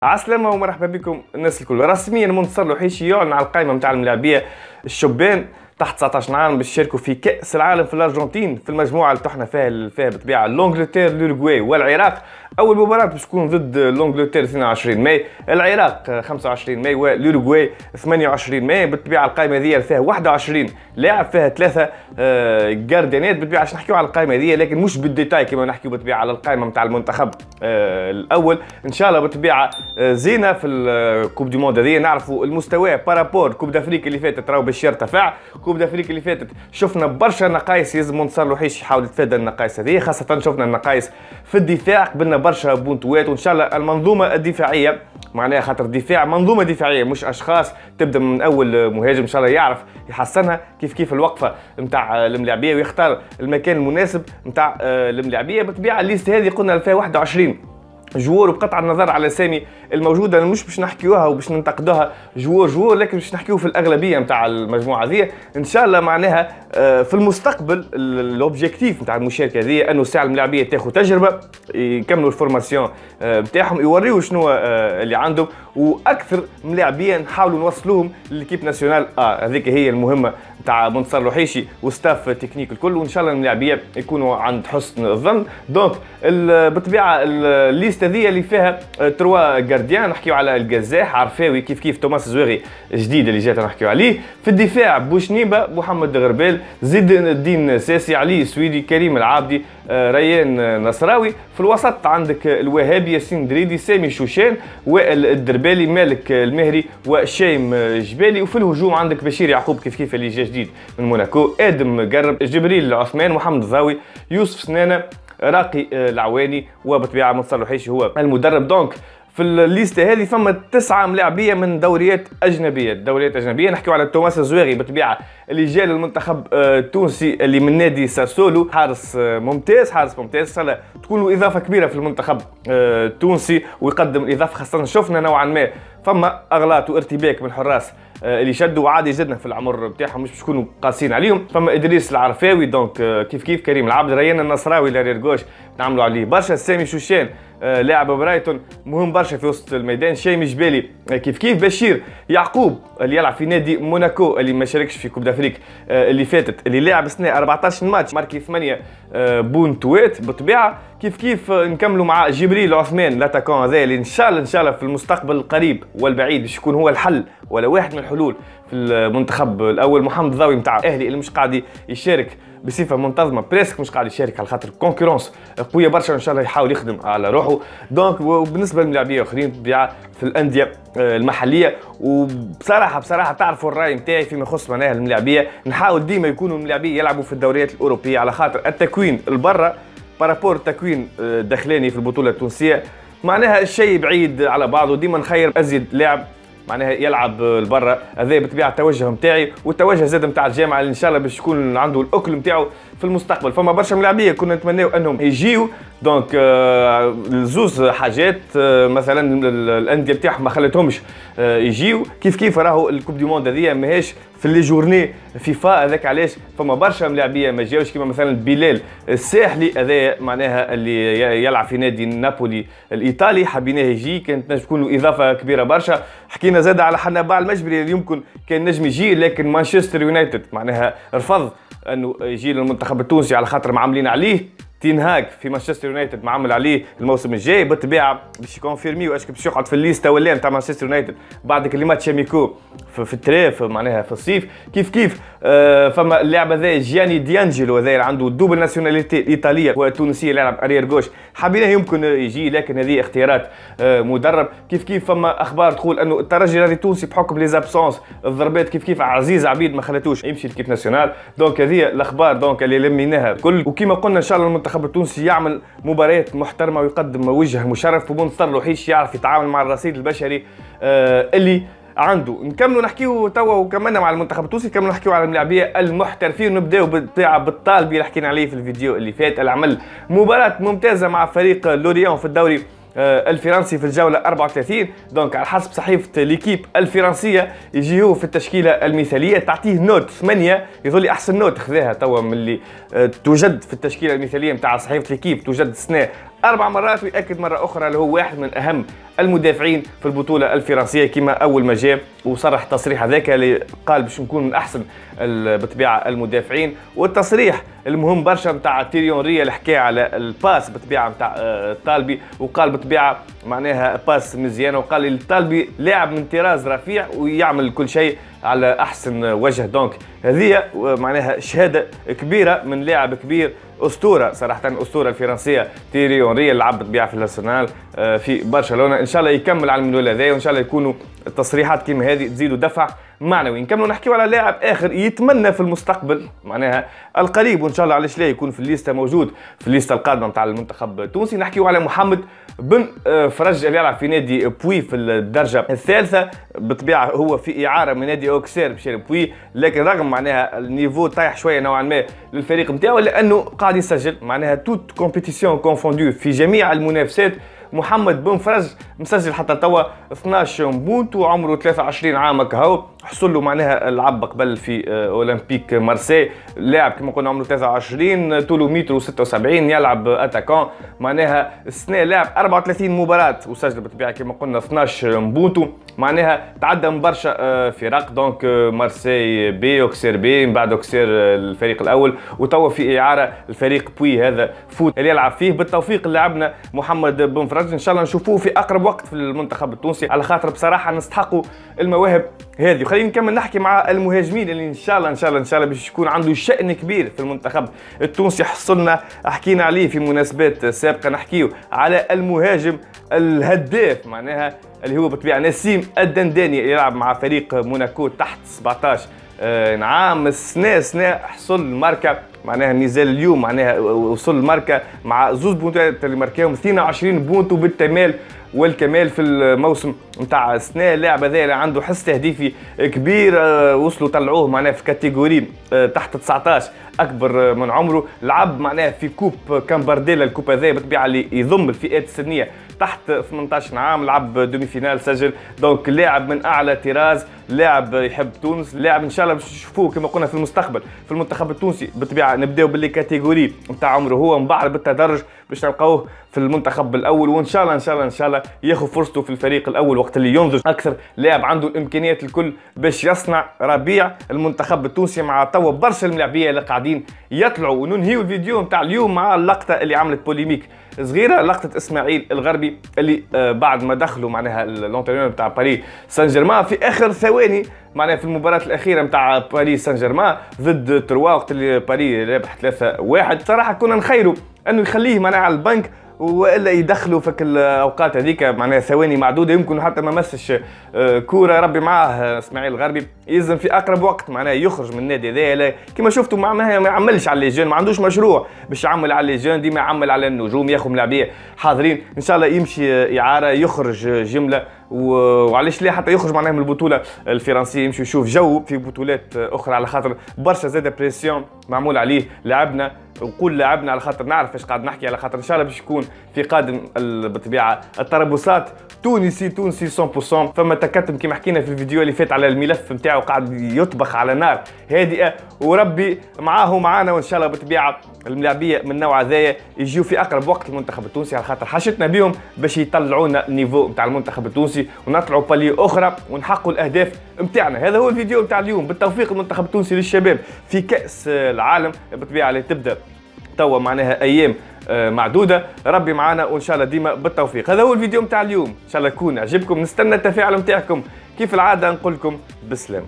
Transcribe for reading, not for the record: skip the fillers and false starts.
عسلامة ومرحبا بكم الناس الكل. رسميا منتصر لوحيشي يعلن على القائمة نتاع الملاعبية الشبان تحت 19 عام باش يشاركوا في كأس العالم في الأرجنتين في المجموعة اللي طحنا فيها بالطبيعة لونجلتير الأوروغواي والعراق. أول مباراة باش تكون ضد لونجلتير 22 ماي، العراق 25 ماي والأوروغواي 28 ماي. بالطبيعة القائمة هذه فيها 21 لاعب، فيها 3 جارديانات. بالطبيعة باش نحكيو على القائمة هذه لكن مش بالديتاي كما نحكيو بالطبيعة على القائمة نتاع المنتخب الأول. إن شاء الله بالطبيعة زينة في الكوب دي موند هذه، نعرفوا المستوى بارابور كوب دافريك اللي فاتت راهو باش يرتفع. كوب دافريك اللي فاتت شفنا برشا نقائص، يلزم منتصر لوحيش يحاول يتفادى النقائص هذه، خاصة شفنا النقائص في الدفاع، قبلنا برشا بونتوات. وان شاء الله المنظومة الدفاعية معناها خاطر الدفاع منظومة دفاعية مش اشخاص، تبدا من اول مهاجم ان شاء الله يعرف يحسنها كيف الوقفة نتاع الملاعبية ويختار المكان المناسب نتاع الملاعبية. بالطبيعة الليست هذه قلنا فيها 21 جوار، وبقطع النظر على الاسامي الموجوده مش باش نحكيوها وباش ننتقدوها جوار، لكن باش نحكيو في الاغلبيه نتاع المجموعه هذه. ان شاء الله معناها في المستقبل الاوبجيكتيف نتاع المشاركه هذه انه الساعه الملاعبيه تاخذ تجربه، يكملوا الفورماسيون نتاعهم، يوريوا شنو اللي عندهم، واكثر ملاعبيه نحاولوا نوصلوهم للكيب ناسيونال. هذيك هي المهمه نتاع منتصر لوحيشي وستاف تكنيك الكل، وان شاء الله الملاعبيه يكونوا عند حسن الظن. دونك بالطبيعه الليست هذه اللي فيها 3 جارديان، نحكيو على القزاح عرفاوي كيف توماس الزويغي جديد اللي جات نحكيو عليه. في الدفاع بوشنيبه، محمد غربال، زيد الدين ساسي، علي سويدي، كريم العابدي، ريان نصراوي. في الوسط عندك الوهابي، ياسين دريدي، سامي شوشان، وائل الدربالي، مالك المهري، وشايم جبالي. وفي الهجوم عندك بشير يعقوب كيف اللي جا جديد من موناكو، ادم قرب، جبريل عثمان، محمد ضاوي، يوسف سنانه، راقي العواني، وبالطبيعه منتصر لوحيشي هو المدرب. دونك في الليسته هذه ثم 9 ملاعبيه من دوريات اجنبيه. نحكيو على توماس الزويغي بالطبيعه اللي جاء للمنتخب التونسي اللي من نادي ساسولو، حارس ممتاز ان شاء الله تكون له اضافه كبيره في المنتخب التونسي ويقدم الاضافه، خاصه شفنا نوعا ما فما اغلاط وارتباك من الحراس اللي شدوا عادي جدا في العمر بتاعهم، مش يكونوا قاسيين عليهم. فما ادريس العرفاوي، دونك كيف كريم العبد، ريان النصراوي لارير جوش نعملوا عليه برشا، سامي شوشان لاعب برايتون مهم برشا في وسط الميدان، شايمي جبالي كيف بشير يعقوب اللي يلعب في نادي موناكو اللي ما شاركش في كوب دافريك اللي فاتت، اللي لاعب سنة 14 ماتش ماركي 8 بونتوات. بالطبيعه كيف نكملوا مع جبريل عثمان لاتاكون هذا اللي ان شاء الله في المستقبل القريب والبعيد باش يكون هو الحل ولا واحد من الحلول في المنتخب الاول. محمد ضاوي نتاع الاهلي اللي مش قاعد يشارك بصفه منتظمه، بريسك مش قاعد يشارك على خاطر كونكورونس قويه برشا، ان شاء الله يحاول يخدم على روحه. دونك وبالنسبه للملاعبيه الاخرين بالطبيعه في الانديه المحليه، وبصراحه تعرفوا الراي نتاعي فيما يخص معناها الملاعبيه، نحاول ديما يكونوا الملاعبيه يلعبوا في الدوريات الاوروبيه على خاطر التكوين البرة بارابور التكوين الداخلاني في البطوله التونسيه معناها الشيء بعيد على بعضه. ديما نخير ازيد لاعب معناها يلعب لبرا، هذا بالطبيعه التوجه نتاعي والتوجه زاد نتاع الجامعه اللي ان شاء الله باش يكون عنده الاكل نتاعو في المستقبل. فما برشا ملاعبيه كنا نتمناو انهم يجيو. دونك زوز حاجات، مثلا الانديه بتاعهم ما خلتهمش يجيو، كيف راهو الكوب دي موند هذه ماهيش في لي جورني فيفا، هذاك علاش فما برشا ملاعبيه ما جاوش، كيما مثلا بلال الساحلي هذا معناها اللي يلعب في نادي نابولي الايطالي، حبيناه يجي، كانت نجم تكون له اضافه كبيره برشا. حكينا زاد على حنابال المجبري اللي يمكن كان نجم يجي، لكن مانشستر يونايتد معناها رفض انه يجي للمنتخب التونسي على خاطر معاملين عليه. تين في مانشستر يونايتد معامل عليه الموسم الجاي، بالطبيعه باش يكونفيرميو اسكو باش يقعد في الليسته ولا نتاع مانشستر يونايتد بعد كلمات شاميكو في التراف معناها في الصيف. كيف فما اللاعب هذا جياني ديانجيلو هذا عنده دوبل ناسيوناليتي الايطاليه والتونسيه، لاعب اريير جوش، حابينه يمكن يجي لكن هذه اختيارات مدرب. كيف فما اخبار تقول انه الترجي الرياضي التونسي بحكم لي زابسونس الضربات كيف عزيز عبيد ما خلاتوش يمشي لكيب ناسيونال. دونك هذه الاخبار دونك اللي لميناها الكل، وكما قلنا ان شاء الله المنتخب التونسي يعمل مباريات محترمه ويقدم وجه مشرف، ومنتصر لوحيش يعرف يتعامل مع الرصيد البشري اللي عنده. نكملوا نحكيو توا وكملنا مع المنتخب التونسي، نكملوا نحكيو على الملاعبيه المحترفين، ونبداو بالطالبي اللي حكينا عليه في الفيديو اللي فات، اللي عمل مباراه ممتازه مع فريق لوريون في الدوري الفرنسي في الجوله 34. دونك على حسب صحيفه ليكيب الفرنسيه يجيو في التشكيله المثاليه، تعطيه نوت 8، يظل احسن نوت خذاها توا من اللي توجد في التشكيله المثاليه نتاع صحيفه ليكيب، توجد سنه 4 مرات، ويأكد مرة أخرى اللي هو واحد من أهم المدافعين في البطولة الفرنسية كما أول ما جاء وصرح تصريح هذاك اللي قال باش نكون من أحسن بطبيعة المدافعين. والتصريح المهم برشا نتاع تيري اونري اللي حكى على الباس بطبيعة نتاع طالبي، وقال بطبيعة معناها باس مزيانة، وقال الطالبي لاعب من طراز رفيع ويعمل كل شيء على أحسن وجه. دونك هذه معناها شهادة كبيرة من لاعب كبير، أسطورة صراحة، أسطورة الفرنسية تيري اونري اللي لعب بطبيعة في الارسنال في برشلونة. إن شاء الله يكمل على المنوال هذايا، وإن شاء الله يكونوا التصريحات كيما هذه تزيدوا دفع معنوي. نكملوا نحكيو على لاعب آخر يتمنى في المستقبل معناها القريب، وإن شاء الله علاش لا يكون في الليستة، موجود في الليستة القادمة نتاع المنتخب التونسي. نحكيو على محمد بن فرج اللي يلعب في نادي بوي في الدرجة الثالثة، بطبيعة هو في إعارة من نادي أوكسير مشى بوي، لكن رغم معناها النيفو طايح شوية نوعا ما للفريق نتاعو، لأنه قاعد يسجل معناها توت كومبيتيسيون كونفوندو في جميع المنافسات. محمد بن فرج مسجل حتى توا 12 بونت وعمره 23 عام هكا، حصل له معناها لعب قبل في اولمبيك مارسي، لاعب كما قلنا عمره 23، طوله 1.76 يلعب اتاكون، معناها السنه لاعب 34 مباراه وسجل بالطبيعه كما قلنا 12 بونتو، معناها تعدى من برشا فرق، دونك مارسي بي، اوكسير بي، من بعد اوكسير الفريق الاول، وتوا في اعاره الفريق بوي هذا فوت اللي يلعب فيه. بالتوفيق لاعبنا محمد بن فرج، ان شاء الله نشوفوه في اقرب وقت في المنتخب التونسي، على خاطر بصراحه نستحقوا المواهب هذه. خلينا نكمل نحكي مع المهاجمين اللي ان شاء الله باش يكون عنده شأن كبير في المنتخب التونسي. حصلنا حكينا عليه في مناسبات سابقه، نحكيو على المهاجم الهداف معناها اللي هو بالطبيعه نسيم الدنداني اللي يلعب مع فريق موناكو تحت 17 عام. سنة حصل الماركه معناها نزال اليوم، معناها وصل الماركه مع زوز بونتات اللي ماركاهم 22 بونت بالتمال والكمال في الموسم نتاع السنه. اللاعب هذا اللي عنده حس تهديفي كبير، وصلوا طلعوه معناها في كاتيجوري تحت 19 اكبر من عمره، لعب معناها في كوب كامبارديلا، الكوب هذا بالطبيعه اللي يضم الفئات السنيه تحت 18 عام، لعب دومي فينال سجل. دونك لاعب من اعلى طراز، لاعب يحب تونس، لاعب ان شاء الله باش نشوفوه كما قلنا في المستقبل في المنتخب التونسي. بالطبيعه نبداو باللي كاتيجوري نتاع عمره هو، من بعد بالتدرج باش نلقاوه في المنتخب الاول، وان شاء الله ان شاء الله ياخذ فرصته في الفريق الاول وقت اللي ينضج اكثر. لاعب عنده الامكانيات الكل باش يصنع ربيع المنتخب التونسي، مع توا برشا الملاعبيه اللي قاعدين يطلعوا. وننهيو الفيديو نتاع اليوم مع اللقطه اللي عملت بوليميك صغيره، لقطه اسماعيل الغربي اللي بعد ما دخلوا معناها لونترينور نتاع باريس سان جيرمان في اخر ثواني معناها في المباراة الأخيرة نتاع باريس سان جيرمان ضد تروا، وقت اللي باريس رابح 3-1. صراحة كنا نخيروا انه يخليه معناها على البنك والا يدخلوا فك الاوقات هذيك معناها ثواني معدوده، يمكن حتى ما مسش كوره. ربي معاه اسماعيل الغربي، يلزم في اقرب وقت معناها يخرج من النادي هذا. كما شفتوا ما يعملش على لي جون، ما عندوش مشروع باش يعمل على لي جون، ديما يعمل على النجوم، ياخذ ملاعبيه حاضرين. ان شاء الله يمشي اعاره، يخرج جمله، وعلاش لا حتى يخرج معناها من البطوله الفرنسيه، يمشي يشوف جو في بطولات اخرى، على خاطر برشا زاده بريسيون معمول عليه لاعبنا. وقول لاعبنا على خاطر نعرف ايش قاعد نحكي، على خاطر ان شاء الله باش يكون في قادم بالطبيعه التربصات تونسي 100%. فما تكتم كما حكينا في الفيديو اللي فات على الملف نتاعو، قاعد يطبخ على نار هادئه، وربي معاه معانا، وان شاء الله بالطبيعه الملاعبيه من النوع هذايا يجيو في اقرب وقت المنتخب التونسي، على خاطر حاجتنا بهم باش يطلعونا النيفو نتاع المنتخب التونسي ونطلعوا بالي اخرى ونحققوا الاهداف نتاعنا. هذا هو الفيديو نتاع اليوم. بالتوفيق المنتخب التونسي للشباب في كاس العالم بالطبيعه اللي تبدا توا معناها ايام معدوده. ربي معنا وان شاء الله ديما بالتوفيق. هذا هو الفيديو نتاع اليوم، ان شاء الله يكون عجبكم. نستنى التفاعل نتاعكم كيف العاده، نقول لكم بالسلامه.